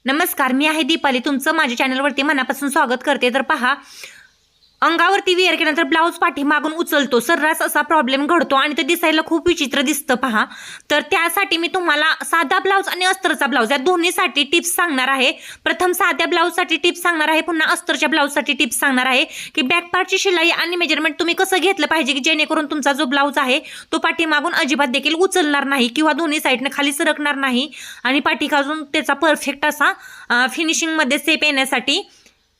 नमस्कार, मी आहे दीपाली. तुमचं माझ्या चॅनलवरती मनापासून स्वागत करते. तर पहा, अंगावरती वेअर केल्यानंतर ब्लाऊज पाठीमागून उचलतो, सर्रास असा प्रॉब्लेम घडतो आणि ते दिसायला खूप विचित्र दिसतं. पहा, तर त्यासाठी मी तुम्हाला साधा ब्लाऊज आणि अस्तरचा ब्लाऊज या दोन्हीसाठी टिप्स सांगणार आहे. प्रथम साध्या ब्लाऊजसाठी टिप्स सांगणार आहे, पुन्हा अस्तरच्या ब्लाऊजसाठी टिप्स सांगणार आहे की बॅक पार्टची शिलाई आणि मेजरमेंट तुम्ही कसं घेतलं पाहिजे की जेणेकरून तुमचा जो ब्लाऊज आहे तो पाठीमागून अजिबात देखील उचलणार नाही किंवा दोन्ही साईडने खाली सरकणार नाही आणि पाठीखालून त्याचा परफेक्ट असा फिनिशिंगमध्ये सेप येण्यासाठी,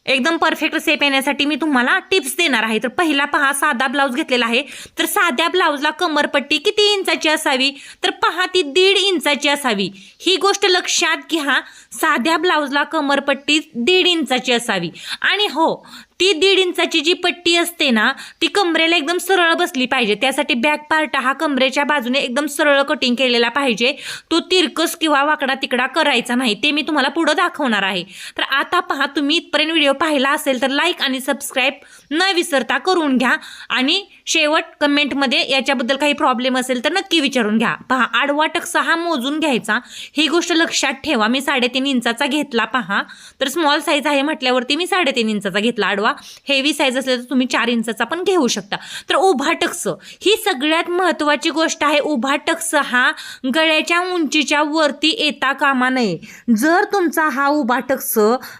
एकदम परफेक्ट सेप येण्यासाठी मी तुम्हाला टिप्स देणार आहे. तर पहिला पहा, साधा ब्लाऊज घेतलेला आहे. तर साध्या ब्लाऊजला कमरपट्टी किती इंचाची असावी? तर पहा, ती 1.5 इंचाची असावी. ही गोष्ट लक्षात घ्या, साध्या ब्लाऊजला कमरपट्टी 1.5 इंचाची असावी. आणि हो, ती 1.5 इंचाची जी पट्टी असते ना, ती कमरेला एकदम सरळ बसली पाहिजे. त्यासाठी बॅक पार्ट हा कमरेच्या बाजूने एकदम सरळ कटिंग केलेला पाहिजे. तो तिरकस किंवा वाकडा तिकडा करायचा नाही. ते मी तुम्हाला पुढे दाखवणार आहे. तर आता पहा, तुम्ही इथपर्यंत व्हिडिओ पाहिला असेल तर लाईक आणि सबस्क्राईब न विसरता करून घ्या आणि शेवट कमेंटमध्ये याच्याबद्दल काही प्रॉब्लेम असेल तर नक्की विचारून घ्या. पहा, आडवा टक्सा हा मोजून घ्यायचा. ही गोष्ट लक्षात ठेवा. मी 3.5 इंचाचा घेतला. पहा, तर स्मॉल साईज आहे म्हटल्यावरती मी 3.5 इंचाचा घेतला आडवा. हेवी साईज असेल तर तुम्ही 4 इंचाचा पण घेऊ शकता. तर उभा टक्स ही सगळ्यात महत्त्वाची गोष्ट आहे. उभा टक्स हा गळ्याच्या उंचीच्या वरती येता कामा नये. जर तुमचा हा उभा टक्स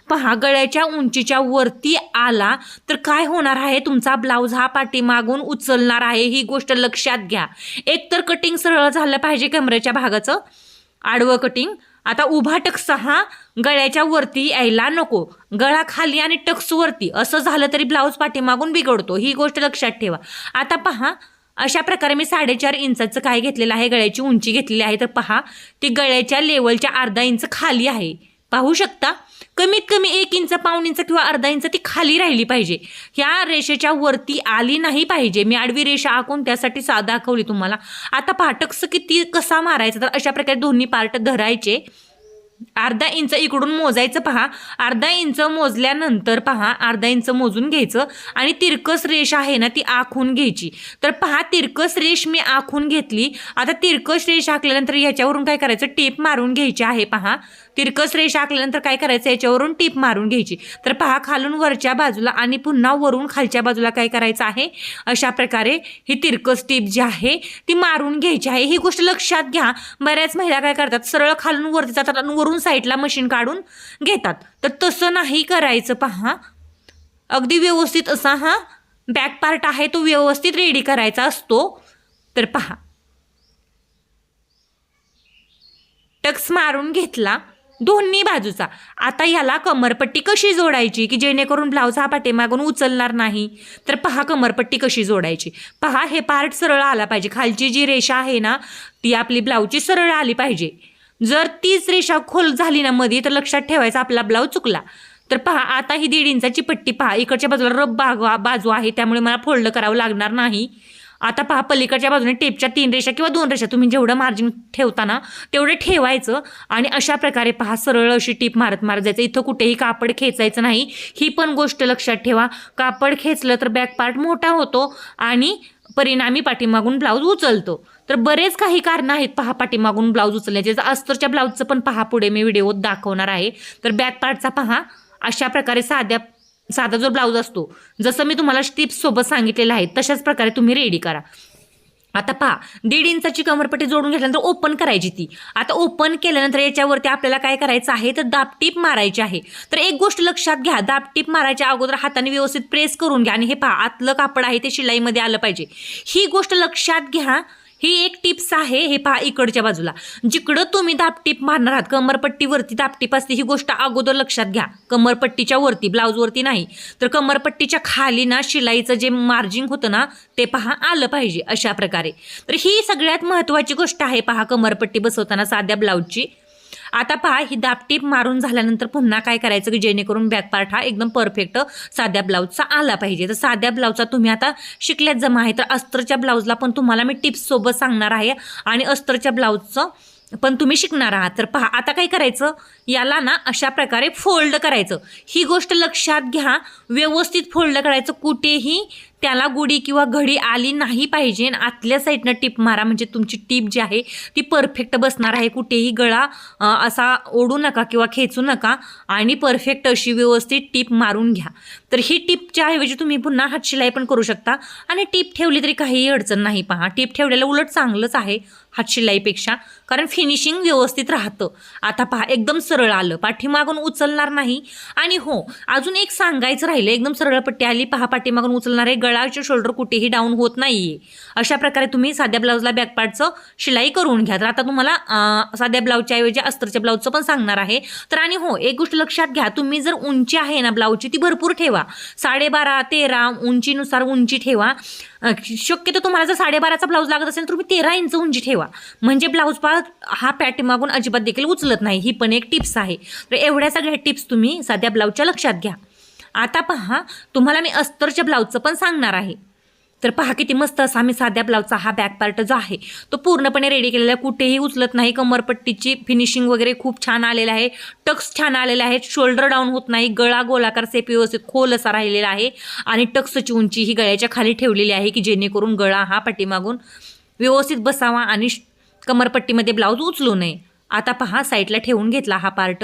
पहा गळ्याच्या उंचीच्या वरती आला तर काय होणार आहे, तुमचा ब्लाऊज हा पाठीमागून उचलणार आहे. ही गोष्ट लक्षात घ्या. एक तर कटिंग सरळ झालं पाहिजे कमरेच्या भागाचं, आडवं कटिंग. आता उभा टक्स हा गळ्याच्या वरती यायला नको, गळा खाली आणि टक्स वरती असं झालं तरी ब्लाऊज पाठीमागून बिघडतो. ही गोष्ट लक्षात ठेवा. आता पहा, अशा प्रकारे मी 4.5 इंचाचं काय घेतलेलं आहे, गळ्याची उंची घेतलेली आहे. तर पहा, ती गळ्याच्या लेवलच्या अर्धा इंच खाली आहे. पाहू शकता, कमीत कमी 1 इंच, पाऊण इंच किंवा अर्धा इंच ती खाली राहिली पाहिजे. ह्या रेषेच्या वरती आली नाही पाहिजे. मी आडवी रेषा आखून त्यासाठी दाखवली तुम्हाला. आता पहा, टक्स किती कसा मारायचा, तर अशा प्रकारे दोन्ही पार्ट धरायचे. अर्धा इंच इकडून मोजायचं. पहा, अर्धा इंच मोजल्यानंतर पहा, अर्धा इंच मोजून घ्यायचं आणि तिरकस रेष आहे ना ती आखून घ्यायची. तर पहा, तिरकस रेष मी आखून घेतली. आता तिरकस रेष आखल्यानंतर याच्यावरून काय करायचं, टीप मारून घ्यायची आहे. पहा, तिरकस रेष आखल्यानंतर काय करायचं, याच्यावरून टीप मारून घ्यायची. तर पहा, खालून वरच्या बाजूला आणि पुन्हा वरून खालच्या बाजूला काय करायचं आहे, अशा प्रकारे ही तिरकस टीप जी आहे ती मारून घ्यायची आहे. ही गोष्ट लक्षात घ्या. बऱ्याच महिला काय करतात, सरळ खालून वरती जातात आणि वरून साईडला मशीन काढून घेतात. तर तसं नाही करायचं. पहा, अगदी व्यवस्थित असा हा बॅक पार्ट आहे तो व्यवस्थित रेडी करायचा असतो. तर पहा, टक्स मारून घेतला दोन्ही बाजूचा. आता याला कमरपट्टी कशी जोडायची की जेणेकरून ब्लाऊज हा पाठीमागून उचलणार नाही? तर पहा, कमरपट्टी कशी जोडायची. पहा, हे पार्ट सरळ आला पाहिजे. खालची जी रेषा आहे ना ती आपली ब्लाऊजची सरळ आली पाहिजे. जर तीच रेषा खोल झाली ना मध्ये, तर लक्षात ठेवायचं आपला ब्लाऊज चुकला. तर पहा, आता ही 1.5 इंचाची पट्टी पहा, इकडच्या बाजूला रब बाजू आहे त्यामुळे मला फोल्ड करावं लागणार नाही. आता पहा, पलीकडच्या बाजूने टेपच्या 3 रेषा किंवा 2 रेषा तुम्ही जेवढं मार्जिन ठेवता ना तेवढे ठेवायचं आणि अशा प्रकारे पहा सरळ अशी टीप मारत मारत जायचं. इथं कुठेही कापड खेचायचं नाही. ही पण गोष्ट लक्षात ठेवा. कापड खेचलं तर बॅक पार्ट मोठा होतो आणि परिणामी पाठीमागून ब्लाऊज उचलतो. तर बरेच काही कारणं आहेत पहा पाठीमागून ब्लाऊज उचलण्याचे. अस्तरच्या ब्लाऊजचं पण पहा पुढे मी व्हिडिओत दाखवणार आहे. तर बॅक पार्टचा पहा, अशा प्रकारे साधा जो ब्लाऊज असतो जसं मी तुम्हाला टिप्स सोबत सांगितलेलं आहे तशाच प्रकारे तुम्ही रेडी करा. आता पहा, 1.5 इंचाची कमरपट्टी जोडून घेतल्यानंतर ओपन करायची ती. आता ओपन केल्यानंतर याच्यावरती आपल्याला काय करायचं आहे, तर दाबटीप मारायची आहे. तर एक गोष्ट लक्षात घ्या, दाबटीप मारायच्या अगोदर हाताने व्यवस्थित प्रेस करून घ्या आणि हे पहा, आतलं कापड आहे ते शिलाईमध्ये आलं पाहिजे. ही गोष्ट लक्षात घ्या. ही एक टिप्स आहे. हे पहा, इकडच्या बाजूला जिकडं तुम्ही दाबटीप मारणार आहात कमरपट्टीवरती दाबटीप असते, ही गोष्ट अगोदर लक्षात घ्या. कमरपट्टीच्या वरती, ब्लाऊजवरती नाही. तर कमरपट्टीच्या खाली ना शिलाईचं जे मार्जिन होतं ना ते पहा आलं पाहिजे अशा प्रकारे. तर ही सगळ्यात महत्त्वाची गोष्ट आहे पहा कमरपट्टी बसवताना साध्या ब्लाऊजची. आता पहा, ही दाबटीप मारून झाल्यानंतर पुन्हा काय करायचं की जेणेकरून बॅक पार्ट हा एकदम परफेक्ट साध्या ब्लाऊजचा आला पाहिजे. तर साध्या ब्लाऊजचा तुम्ही आता शिकल्यात जमा आहे. तर अस्तरच्या ब्लाऊजला पण तुम्हाला मी टिप्स सोबत सांगणार आहे आणि अस्तरच्या ब्लाऊजचं पण तुम्ही शिकणार आहात. तर पहा, आता काय करायचं, याला ना अशा प्रकारे फोल्ड करायचं. ही गोष्ट लक्षात घ्या, व्यवस्थित फोल्ड करायचं. कुठेही त्याला गुढी किंवा घडी आली नाही पाहिजे. आतल्या साईडनं टिप मारा, म्हणजे तुमची टिप जी आहे ती परफेक्ट बसणार आहे. कुठेही गळा असा ओढू नका किंवा खेचू नका आणि परफेक्ट अशी व्यवस्थित टिप मारून घ्या. तर ही टिपच्या ऐवजी तुम्ही पुन्हा हातशिलाई पण करू शकता आणि टिप ठेवली तरी काहीही अडचण नाही. पहा, टिप ठेवलेलं उलट चांगलंच आहे हातशिलाईपेक्षा, कारण फिनिशिंग व्यवस्थित राहतं. आता पहा, एकदम सरळ आलं, पाठीमागून उचलणार नाही. आणि हो, अजून एक सांगायचं राहिलं, एकदम सरळ पट्टी आली, पहा पाठीमागून उचलणार आहे, गळाचे शोल्डर कुठेही डाऊन होत नाहीये. अशा प्रकारे तुम्ही साध्या ब्लाऊजला बॅकपार्टचं शिलाई करून घ्या. तर आता तुम्हाला साध्या ब्लाऊजच्या ऐवजी अस्तरच्या ब्लाऊजचं पण सांगणार आहे. तर आणि हो, एक गोष्ट लक्षात घ्या, तुम्ही जर उंची आहे ना ब्लाऊजची ती भरपूर ठेवा, 12.5 13 उंचीनुसार उंची ठेवा. शक्यतो तुम्हाला जर 12.5चा ब्लाऊज लागत असेल तर तुम्ही 13 इंच उंची ठेवा, म्हणजे ब्लाऊज पार्ट हा पाठीमागून अजिबात देखील उचलत नाही. ही पण एक टिप्स आहे. तर एवढ्या सगळ्या टिप्स तुम्ही साध्या ब्लाऊजच्या लक्षात घ्या. आता पहा, तुम्हाला मी अस्तरच्या ब्लाऊजचं पण सांगणार आहे. तर पहा किती मस्त असा मी साध्या ब्लाऊजचा हा बॅक पार्ट जो आहे तो पूर्णपणे रेडी केलेला आहे, कुठेही उचलत नाही. कमरपट्टीची फिनिशिंग वगैरे खूप छान आलेलं आहे, टक्स छान आलेले आहेत, शोल्डर डाऊन होत नाही, गळा गोलाकार सेप व्यवस्थित खोल असा राहिलेला आहे आणि टक्सची उंची ही गळ्याच्या खाली ठेवलेली आहे की जेणेकरून गळा हा पाठीमागून व्यवस्थित बसावा आणि कमरपट्टीमध्ये ब्लाऊज उचलू नये. आता पहा, साईडला ठेवून घेतला हा पार्ट.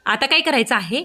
आता काय करायचं आहे,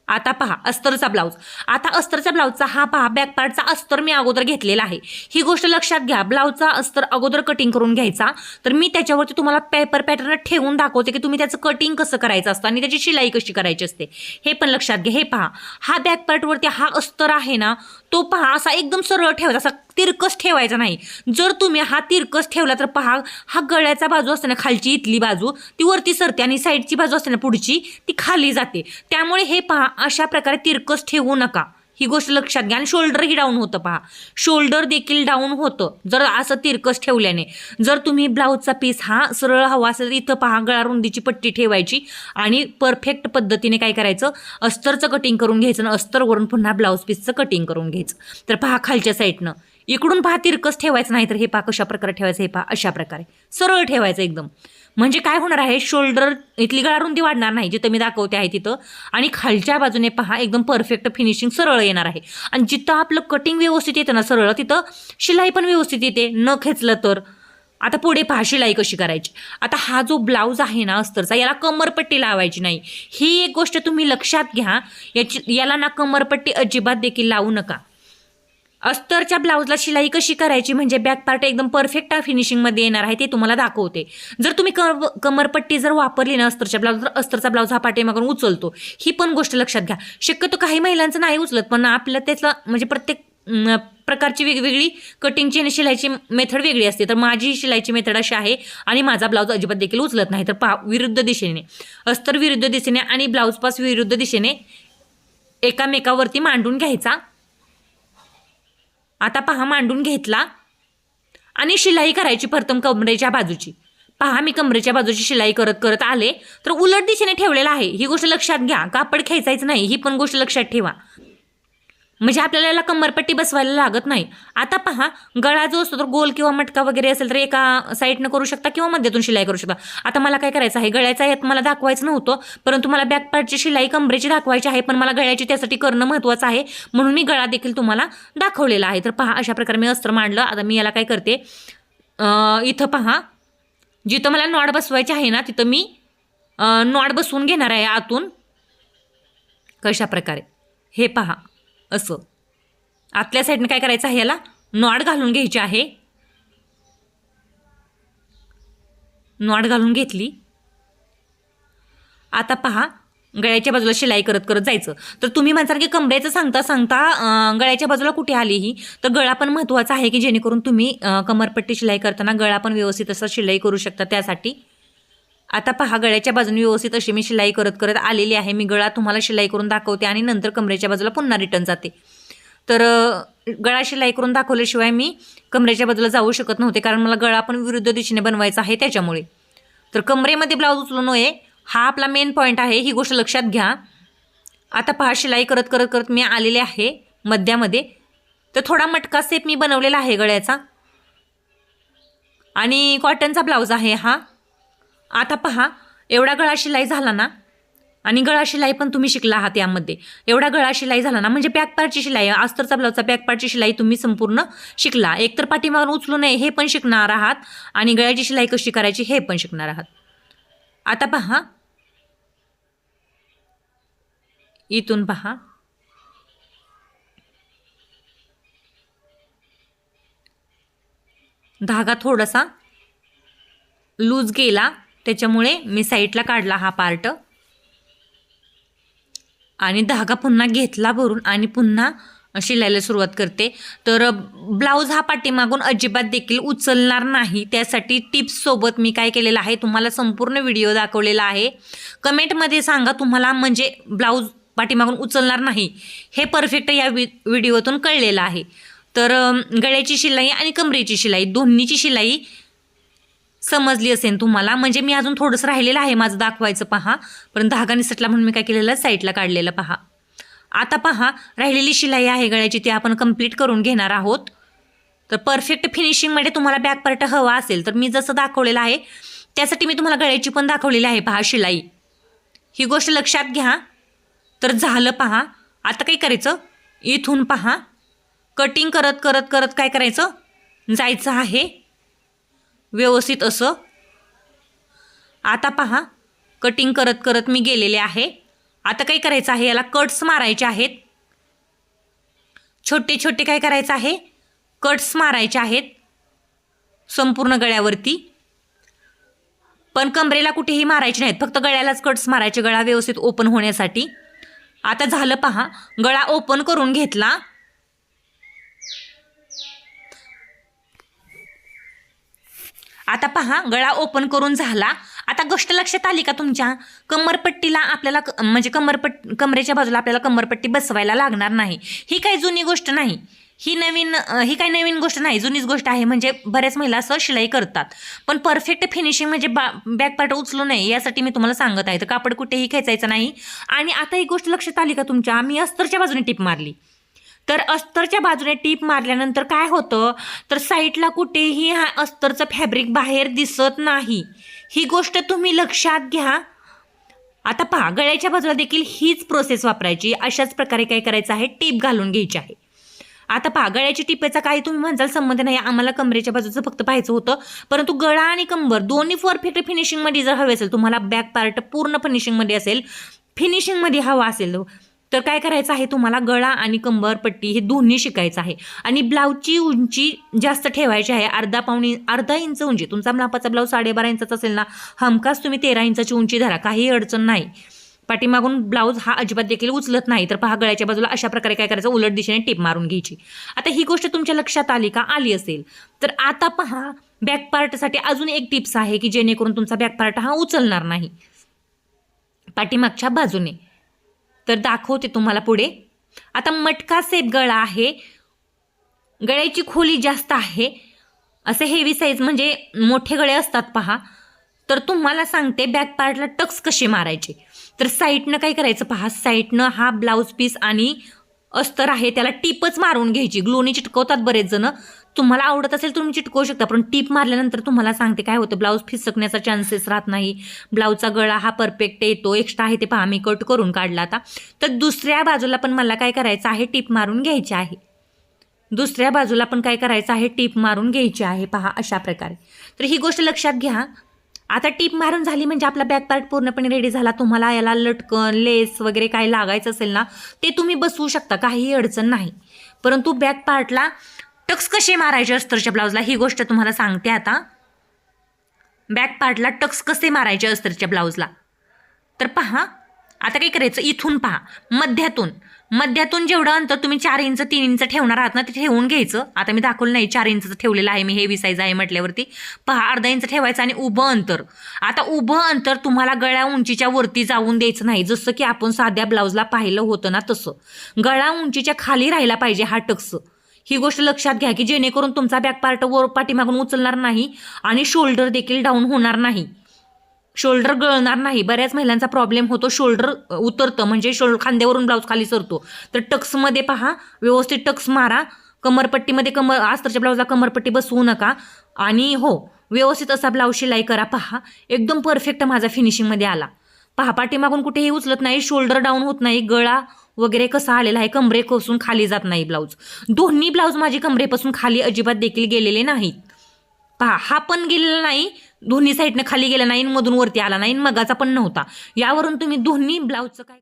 आता पहा अस्तरचा ब्लाऊज. आता अस्तरच्या ब्लाऊजचा हा पहा बॅक पार्टचा अस्तर मी अगोदर घेतलेला आहे. ही गोष्ट लक्षात घ्या, ब्लाऊजचा अस्तर अगोदर कटिंग करून घ्यायचा. तर मी त्याच्यावरती तुम्हाला पेपर पॅटर्न ठेवून दाखवते की तुम्ही त्याचं कटिंग कसं करायचं असतं आणि त्याची शिलाई कशी करायची असते, हे पण लक्षात घ्या. हे पहा, हा बॅक पार्टवरती हा अस्तर आहे ना, तो पहा असा एकदम सरळ ठेवायचा, असा तिरकस ठेवायचा नाही. जर तुम्ही हा तिरकस ठेवला तर पहा, हा गळ्याचा बाजू असते ना खालची, इथली बाजू ती वरती सरते आणि साईडची बाजू असते ना पुढची ती खाली जाते. त्यामुळे हे पहा, अशा प्रकारे तिरकस ठेवू नका, ही गोष्ट लक्षात घ्या. आणि शोल्डरही डाऊन होतं, पहा शोल्डर देखील डाऊन होतं जर असं तिरकस ठेवल्याने. जर तुम्ही ब्लाऊजचा पीस हा सरळ हवा असेल तर इथं पहा गळा रुंदीची पट्टी ठेवायची आणि परफेक्ट पद्धतीने काय करायचं, अस्तरचं कटिंग करून घ्यायचं आणि अस्तरवरून पुन्हा ब्लाऊज पीसचं कटिंग करून घ्यायचं. तर पहा खालच्या साईडनं इकडून पहा तिरकस ठेवायचं नाही, तर हे पहा कशा प्रकारे ठेवायचं, हे पहा अशा प्रकारे सरळ ठेवायचं एकदम. म्हणजे काय होणार आहे, शोल्डर इथली गळा रुंदी वाढणार नाही जिथं मी दाखवते आहे तिथं, आणि खालच्या बाजूने पहा एकदम परफेक्ट फिनिशिंग सरळ येणार आहे. आणि जिथं आपलं कटिंग व्यवस्थित येतं ना सरळ, तिथं शिलाई पण व्यवस्थित येते न खेचलं तर. आता पुढे पहा शिलाई कशी करायची. आता हा जो ब्लाऊज आहे ना अस्तरचा, याला कमरपट्टी लावायची नाही, ही एक गोष्ट तुम्ही लक्षात घ्या. याला ना कमरपट्टी अजिबात देखील लावू नका. अस्तरच्या ब्लाऊजला शिलाई कशी करायची म्हणजे बॅक पार्ट एकदम परफेक्ट फिनिशिंगमध्ये येणार आहे ते तुम्हाला दाखवते. जर तुम्ही कमरपट्टी जर वापरली ना अस्तरच्या ब्लाऊज, तर अस्तरचा ब्लाऊज हा पाठीमागून उचलतो, ही पण गोष्ट लक्षात घ्या. शक्यतो काही महिलांचं नाही उचलत, पण आपलं त्यातलं म्हणजे प्रत्येक प्रकारची वेगवेगळी कटिंगची आणि शिलाईची मेथड वेगळी असते. तर माझी शिलाईची मेथड अशी आहे आणि माझा ब्लाऊज अजिबात देखील उचलत नाही. तर पहा, विरुद्ध दिशेने अस्तर विरुद्ध दिशेने आणि ब्लाऊज पास विरुद्ध दिशेने एकामेकावरती मांडून घ्यायचा. आता पहा मांडून घेतला आणि शिलाई करायची प्रथम कमरेच्या बाजूची. पहा मी कमरेच्या बाजूची शिलाई करत करत आले, तर उलट दिशेने ठेवलेला आहे, ही गोष्ट लक्षात घ्या. कापड खेचायचं नाही, ही पण गोष्ट लक्षात ठेवा, म्हणजे आपल्याला कमरपट्टी बसवायला लागत नाही. आता पहा गळा जो असतो तो गोल किंवा मटका वगैरे असेल तर एका साईडनं करू शकता किंवा मध्यातून शिलाई करू शकता. आता मला काय करायचं आहे, गळ्याचा यात मला दाखवायचं नव्हतं, परंतु मला बॅक पार्टची शिलाई कमरेची दाखवायची आहे, पण मला गळ्याची त्यासाठी करणं महत्त्वाचं आहे, म्हणून मी गळा देखील तुम्हाला दाखवलेला आहे. तर पहा अशा प्रकारे मी अस्तर मांडलं. आता मी याला काय करते, इथं पहा जिथं मला नॉड बसवायची आहे ना तिथं मी नॉड बसवून घेणार आहे आतून. कशा प्रकारे हे पहा, असं आतल्या साईडने काय करायचं आहे, याला नॉड घालून घ्यायची आहे. नॉड घालून घेतली. आता पहा गळ्याच्या बाजूला शिलाई करत करत जायचं. तर तुम्ही म्हणता की कमरेचं सांगता सांगता गळ्याच्या बाजूला कुठे आली ही, तर गळा पण महत्त्वाचा आहे की जेणेकरून तुम्ही कमरपट्टी शिलाई करताना गळा पण व्यवस्थित असं शिलाई करू शकता त्यासाठी. आता पहा गळ्याच्या बाजूने व्यवस्थित अशी मी शिलाई करत करत आलेली आहे. मी गळा तुम्हाला शिलाई करून दाखवते आणि नंतर कमरेच्या बाजूला पुन्हा रिटर्न जाते. तर गळा शिलाई करून दाखवल्याशिवाय मी कमरेच्या बाजूला जाऊ शकत नव्हते, कारण मला गळा पण विरुद्ध दिशेने बनवायचा आहे त्याच्यामुळे. तर कमरेमध्ये ब्लाऊज उचलू नये, हा आपला मेन पॉईंट आहे, ही गोष्ट लक्षात घ्या. आता पहा शिलाई करत करत करत मी आलेले आहे मध्यामध्ये. तर थोडा मटका सेप मी बनवलेला आहे गळ्याचा आणि कॉटनचा ब्लाऊज आहे हा. आता पहा एवढा गळा शिलाई झाला ना, आणि गळा शिलाई पण तुम्ही शिकला आहात यामध्ये. एवढा गळा शिलाई झाला ना, म्हणजे बॅक पार्टची शिलाई, अस्तरचा ब्लाऊजचा बॅक पार्टची शिलाई तुम्ही संपूर्ण शिकला. एकतर पाठीमागून उचलू नये हे पण शिकणार आहात आणि गळ्याची शिलाई कशी करायची हे पण शिकणार आहात. आता पहा, इथून पहा, धागा थोडासा लूज गेला, त्याच्यामुळे मी साईडला काढला हा पार्ट आणि धागा पुन्हा घेतला भरून आणि पुन्हा शिलायला सुरुवात करते. तर ब्लाऊज हा पाठीमागून अजिबात देखील उचलणार नाही. त्यासाठी टिप्स सोबत मी काय केलेलं आहे तुम्हाला संपूर्ण व्हिडिओ दाखवलेला आहे. कमेंटमध्ये सांगा तुम्हाला म्हणजे ब्लाऊज पाठीमागून उचलणार नाही हे परफेक्ट या व्हिडिओतून कळलेलं आहे. तर गळ्याची शिलाई आणि कमरेची शिलाई दोन्हीची शिलाई समजली असेल तुम्हाला. म्हणजे मी अजून थोडंसं राहिलेलं आहे माझं दाखवायचं पहा, पण धागा निसटला म्हणून मी काय केलेलं साईडला काढलेलं पहा. आता पहा, राहिलेली शिलाई आहे गळ्याची ती आपण कंप्लीट करून घेणार आहोत. तर परफेक्ट फिनिशिंगमध्ये तुम्हाला बॅक पार्ट हवा असेल तर मी जसं दाखवलेलं आहे त्यासाठी मी तुम्हाला गळ्याची पण दाखवलेली आहे पहा शिलाई. ही गोष्ट लक्षात घ्या. तर झालं पहा. आता काय करायचं, इथून पहा कटिंग करत करत करत काय करायचं, जायचं आहे व्यवस्थित असं. आता पहा, कटिंग करत करत मी गेलेले आहे. आता काय करायचं आहे, याला कट्स मारायचे आहेत. छोटे छोटे काय करायचं आहे, कट्स मारायचे आहेत संपूर्ण गळ्यावरती. पण कमरेला कुठेही मारायचे नाहीत, फक्त गळ्यालाच कट्स मारायचे, गळा व्यवस्थित ओपन होण्यासाठी. आता झालं पहा, गळा ओपन करून घेतला. आता पहा, गळा ओपन करून झाला. आता गोष्ट लक्षात आली का तुमच्या, कमरपट्टीला आपल्याला म्हणजे कमरेच्या बाजूला आपल्याला कमरपट्टी बसवायला लागणार नाही. ही काही जुनी गोष्ट नाही, ही काही नवीन गोष्ट नाही, जुनीच गोष्ट आहे. म्हणजे बऱ्याच महिला असं शिलाई करतात, पण परफेक्ट फिनिशिंग म्हणजे बॅक पार्ट उचलू नये यासाठी मी तुम्हाला सांगत आहे. तर कापड कुठेही खेचायचं नाही. आणि आता एक गोष्ट लक्षात आली का तुमच्या, मी अस्तरच्या बाजूने टिप मारली. तर अस्तरच्या बाजूने टीप मारल्यानंतर काय होतं, तर साईडला कुठेही हा अस्तरचं फॅब्रिक बाहेर दिसत नाही. ही गोष्ट तुम्ही लक्षात घ्या. आता पहा, गळ्याच्या बाजूला देखील हीच प्रोसेस वापरायची. अशाच प्रकारे काय करायचं आहे, टीप घालून घ्यायची आहे. आता पहा, गळ्याची टिपेचा काही तुम्ही म्हणताल संबंध नाही, आम्हाला कमरेच्या बाजूचं फक्त पाहायचं होतं. परंतु गळा आणि कंबर दोन्ही परफेक्ट फिनिशिंगमध्ये जर हवे असेल, तुम्हाला बॅक पार्ट पूर्ण फिनिशिंगमध्ये असेल, फिनिशिंगमध्ये हवा असेल, तर काय करायचं आहे तुम्हाला, गळा आणि कंबर पट्टी हे दोन्ही शिकायचं आहे. आणि ब्लाऊजची उंची जास्त ठेवायची आहे, अर्धा इंच उंची. तुमचा मापाचा ब्लाऊज 12.5 इंचाचा असेल ना, हमखास तुम्ही 13 इंचाची उंची धरा, काही अडचण नाही. पाठीमागून ब्लाऊज हा अजिबात देखील उचलत नाही. तर पहा, गळ्याच्या बाजूला अशा प्रकारे काय करायचं, उलट दिशेने टीप मारून घ्यायची. आता ही गोष्ट तुमच्या लक्षात आली का, आली असेल तर आता पहा, बॅक पार्टसाठी अजून एक टिप्स आहे की जेणेकरून तुमचा बॅक पार्ट हा उचलणार नाही पाठीमागच्या बाजूने. तर दाखवते तुम्हाला पुढे. आता मटका सेप गळा आहे, गळ्याची खोली जास्त आहे, असे हेवी साईज म्हणजे मोठे गळे असतात पहा. तर तुम्हाला सांगते बॅक पार्टला टक्स कसे मारायचे. तर साईडनं काय करायचं पहा, साईडनं हा ब्लाऊज पीस आणि अस्तर आहे त्याला टिपच मारून घ्यायची. ग्लूने चिटकवतात बरेच जण, तुम्हाला आवडत असेल तुम्ही चिटकवू शकता, पण टीप मारल्यानंतर तुम्हाला सांगते काय होतं, ब्लाऊज फिसकण्याचा चान्सेस राहत नाही. ब्लाऊजचा गळा हा परफेक्ट येतो. एक्स्ट्रा आहे ते पहा मी कट करून काढला आता. तर दुसऱ्या बाजूला पण मला काय करायचं आहे, टीप मारून घ्यायची आहे. दुसऱ्या बाजूला पण काय करायचं आहे, टीप मारून घ्यायची आहे पहा अशा प्रकारे. तर ही गोष्ट लक्षात घ्या. आता टीप मारून झाली म्हणजे आपला बॅक पार्ट पूर्णपणे रेडी झाला. तुम्हाला याला लटकन लेस वगैरे काय लागायचं असेल ना, ते तुम्ही बसवू शकता, काहीही अडचण नाही. परंतु बॅक पार्टला टक्स कसे मारायचे अस्तरच्या ब्लाऊजला ही गोष्ट तुम्हाला सांगते आता. बॅक पार्टला टक्स कसे मारायचे अस्तरच्या ब्लाऊजला, तर पहा आता काय करायचं, इथून पहा मध्यातून जेवढं अंतर तुम्ही 4 इंच 3 इंच ठेवणार आहात ना, ते ठेवून घ्यायचं. आता मी दाखवलं नाही, 4 इंचचं ठेवलेलं आहे मी, हेवी साईज आहे म्हटल्यावरती पहा. अर्धा इंच ठेवायचं आणि उभं अंतर. आता उभं अंतर तुम्हाला गळ्या उंचीच्या वरती जाऊन द्यायचं नाही, जसं की आपण साध्या ब्लाऊजला पाहिलं होतं ना तसं. गळा उंचीच्या खाली राहिला पाहिजे हा टक्स. ही गोष्ट लक्षात घ्या की जेणेकरून तुमचा बॅक पार्ट वर पाठीमागून उचलणार नाही आणि शोल्डर देखील डाऊन होणार नाही, शोल्डर गळणार नाही. बऱ्याच महिलांचा प्रॉब्लेम होतो, शोल्डर उतरतं म्हणजे खांद्यावरून ब्लाऊज खाली सरतो. तर टक्समध्ये पहा, व्यवस्थित टक्स मारा. कमरपट्टीमध्ये अस्तरच्या ब्लाऊजला कमरपट्टी बसवू नका. आणि हो, व्यवस्थित असा ब्लाऊज शिलाई करा पहा. एकदम परफेक्ट माझा फिनिशिंगमध्ये आला पहा पाठीमागून कुठेही उचलत नाही, शोल्डर डाऊन होत नाही, गळा वगैरे कसा आलेला आहे, कमरेपासून खाली जात नाही ब्लाऊज. दोन्ही ब्लाऊज माझे कमरेपासून खाली अजिबात देखील गेलेले नाहीत. पहा हा पण गेलेला नाही, दोन्ही साईडने खाली गेला नाही, मधून वरती आला नाही, मगाचा पण नव्हता. यावरून तुम्ही दोन्ही ब्लाऊजचं काय